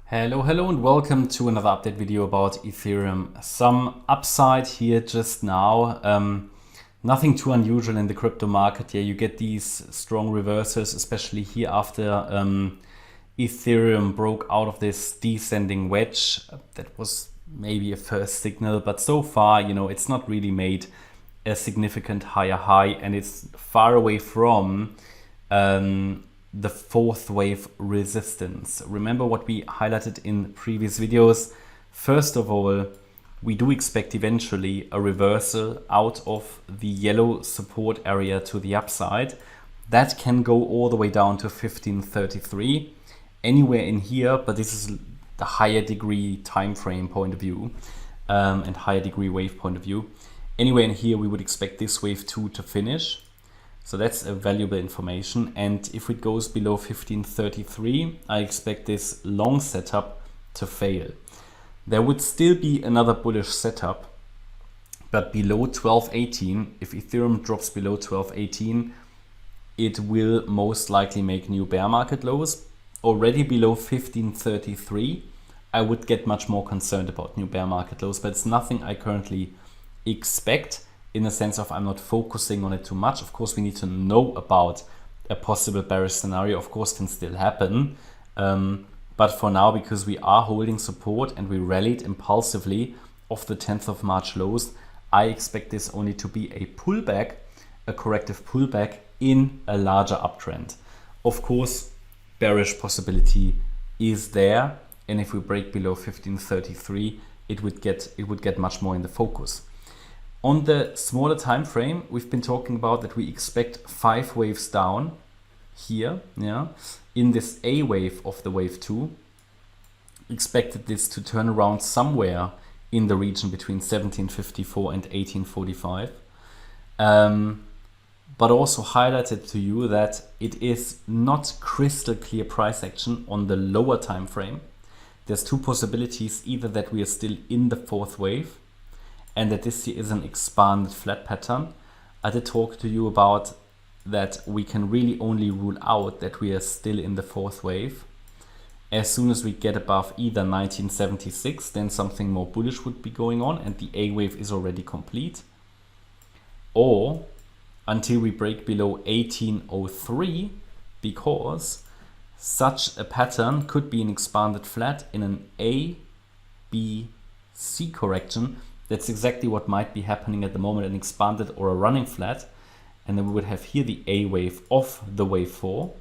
Hello and welcome to another update video about Ethereum. Some upside here just now. Nothing too unusual in the crypto market. Yeah, you get these strong reversals, especially here after Ethereum broke out of this descending wedge. That was maybe a first signal, but so far, it's not really made a significant higher high, and it's far away from the fourth wave resistance. Remember what we highlighted in previous videos. First of all, we do expect eventually a reversal out of the yellow support area to the upside. That can go all the way down to 1533, anywhere in here, but this is the higher degree time frame point of view and higher degree wave point of view. Anywhere in here, we would expect this wave 2 to finish. So that's a valuable information. And if it goes below 1533, I expect this long setup to fail. There would still be another bullish setup, but below 1218, if Ethereum drops below 1218, it will most likely make new bear market lows. Already below 1533, I would get much more concerned about new bear market lows, but it's nothing I currently expect, in the sense of I'm not focusing on it too much. Of course, we need to know about a possible bearish scenario. Of course, can still happen. But for now, because we are holding support and we rallied impulsively off the 10th of March lows, I expect this only to be a pullback, a corrective pullback in a larger uptrend. Of course, bearish possibility is there. And if we break below 1533, it would get much more in the focus. On the smaller time frame, we've been talking about that we expect 5 waves down here, in this A wave of the wave 2. Expected this to turn around somewhere in the region between 1754 and 1845. But also highlighted to you that it is not crystal clear price action on the lower time frame. There's two possibilities: either that we are still in the fourth wave, and that this here is an expanded flat pattern. I did talk to you about that we can really only rule out that we are still in the fourth wave. As soon as we get above either 1976, then something more bullish would be going on and the A wave is already complete. Or until we break below 1803, because such a pattern could be an expanded flat in an A, B, C correction. That's exactly what might be happening at the moment, an expanded or a running flat. And then we would have here the A wave of the wave 4.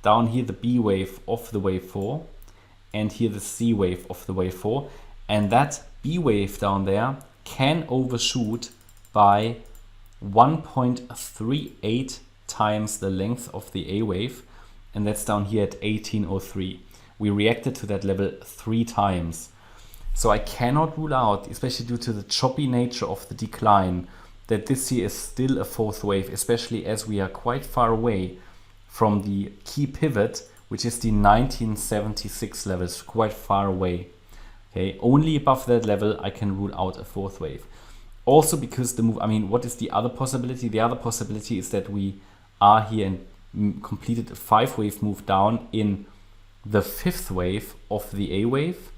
Down here the B wave of the wave 4. And here the C wave of the wave 4. And that B wave down there can overshoot by 1.38 times the length of the A wave. And that's down here at 1803. We reacted to that level 3 times. So I cannot rule out, especially due to the choppy nature of the decline, that this here is still a fourth wave, especially as we are quite far away from the key pivot, which is the 1976 levels, quite far away. Okay, only above that level I can rule out a fourth wave. Also because the move, what is the other possibility? The other possibility is that we are here and completed a 5-wave move down in the 5th wave of the A wave.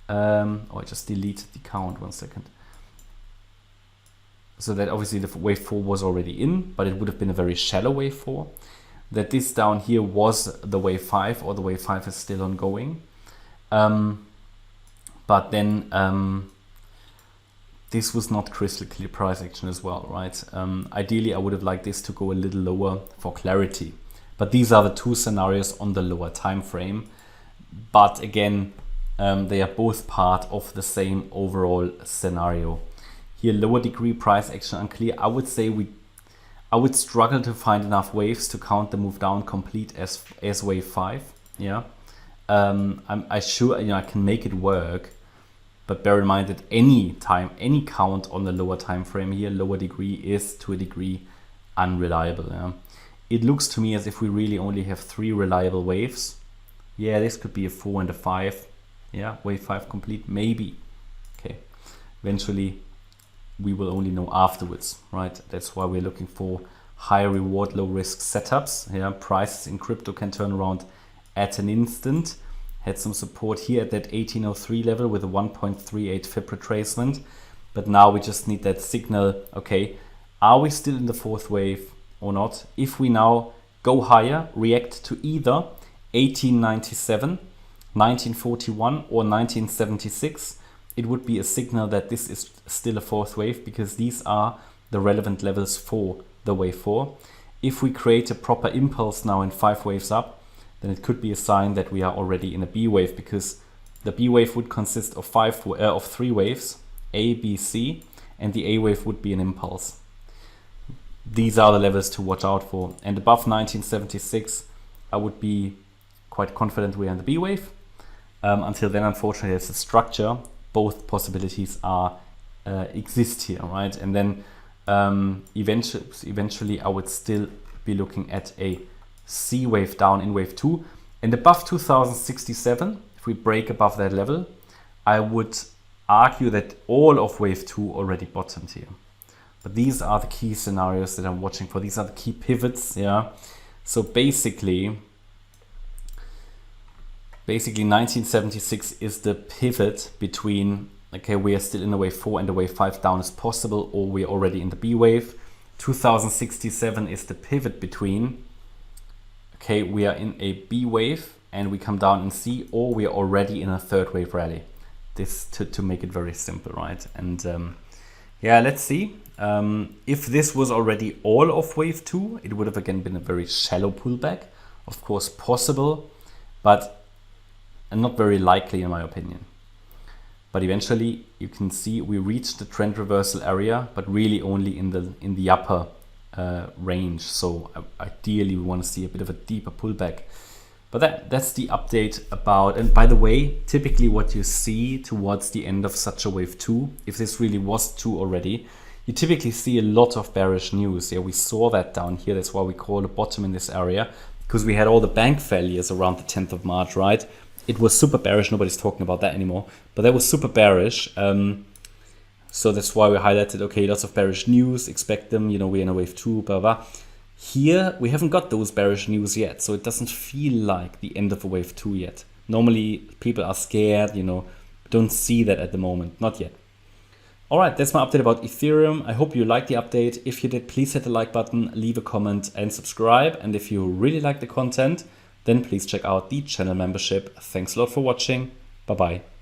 I just deleted the count, 1 second. So that obviously the wave 4 was already in, but it would have been a very shallow wave 4. That this down here was the wave 5, or the wave 5 is still ongoing. But then this was not crystal clear price action as well, right? Ideally, I would have liked this to go a little lower for clarity. But these are the two scenarios on the lower time frame. But again, they are both part of the same overall scenario. Here, lower degree price action unclear. I would say I would struggle to find enough waves to count the move down complete as wave 5. Yeah, I'm sure I can make it work, but bear in mind that any count on the lower time frame here, lower degree, is to a degree unreliable. Yeah? It looks to me as if we really only have 3 reliable waves. Yeah, this could be a 4 and a 5. Yeah, wave 5 complete, maybe. Okay, eventually we will only know afterwards, right? That's why we're looking for high reward, low risk setups. Yeah, prices in crypto can turn around at an instant. had some support here at that 1803 level with a 1.38 Fib retracement. But now we just need that signal. Okay, are we still in the fourth wave or not? If we now go higher, react to either 1897, 1941 or 1976, it would be a signal that this is still a fourth wave, because these are the relevant levels for the wave 4. If we create a proper impulse now in 5 waves up, then it could be a sign that we are already in a B wave, because the B wave would consist of 3 waves, A, B, C, and the A wave would be an impulse. These are the levels to watch out for. And above 1976, I would be quite confident we're in the B wave. Until then, unfortunately, there's a structure. Both possibilities are exist here, right? And then eventually, I would still be looking at a C wave down in wave 2. And above 2067, if we break above that level, I would argue that all of wave 2 already bottomed here. But these are the key scenarios that I'm watching for. These are the key pivots, yeah. So basically 1976 is the pivot between, okay, we are still in the wave 4 and the wave 5 down is possible, or we're already in the B wave. 2067 is the pivot between, okay, we are in a B wave and we come down in C, or we are already in a third wave rally. This to make it very simple, right? And yeah, let's see. If this was already all of wave 2, it would have again been a very shallow pullback. Of course possible, but not very likely in my opinion. But eventually you can see we reached the trend reversal area, but really only in the upper range. So ideally we want to see a bit of a deeper pullback. But that's the update about, and by the way, typically what you see towards the end of such a wave 2, if this really was 2 already, you typically see a lot of bearish news. Yeah, we saw that down here. That's why we call a bottom in this area, because we had all the bank failures around the 10th of March, right? It was super bearish. Nobody's talking about that anymore, but that was super bearish. So that's why we highlighted, okay, lots of bearish news, expect them, you know, we're in a wave 2, blah, blah. Here, we haven't got those bearish news yet, so it doesn't feel like the end of a wave 2 yet. Normally, people are scared, you know, don't see that at the moment, not yet. All right, that's my update about Ethereum. I hope you liked the update. If you did, please hit the like button, leave a comment and subscribe. And if you really like the content, then please check out the channel membership. Thanks a lot for watching. Bye-bye.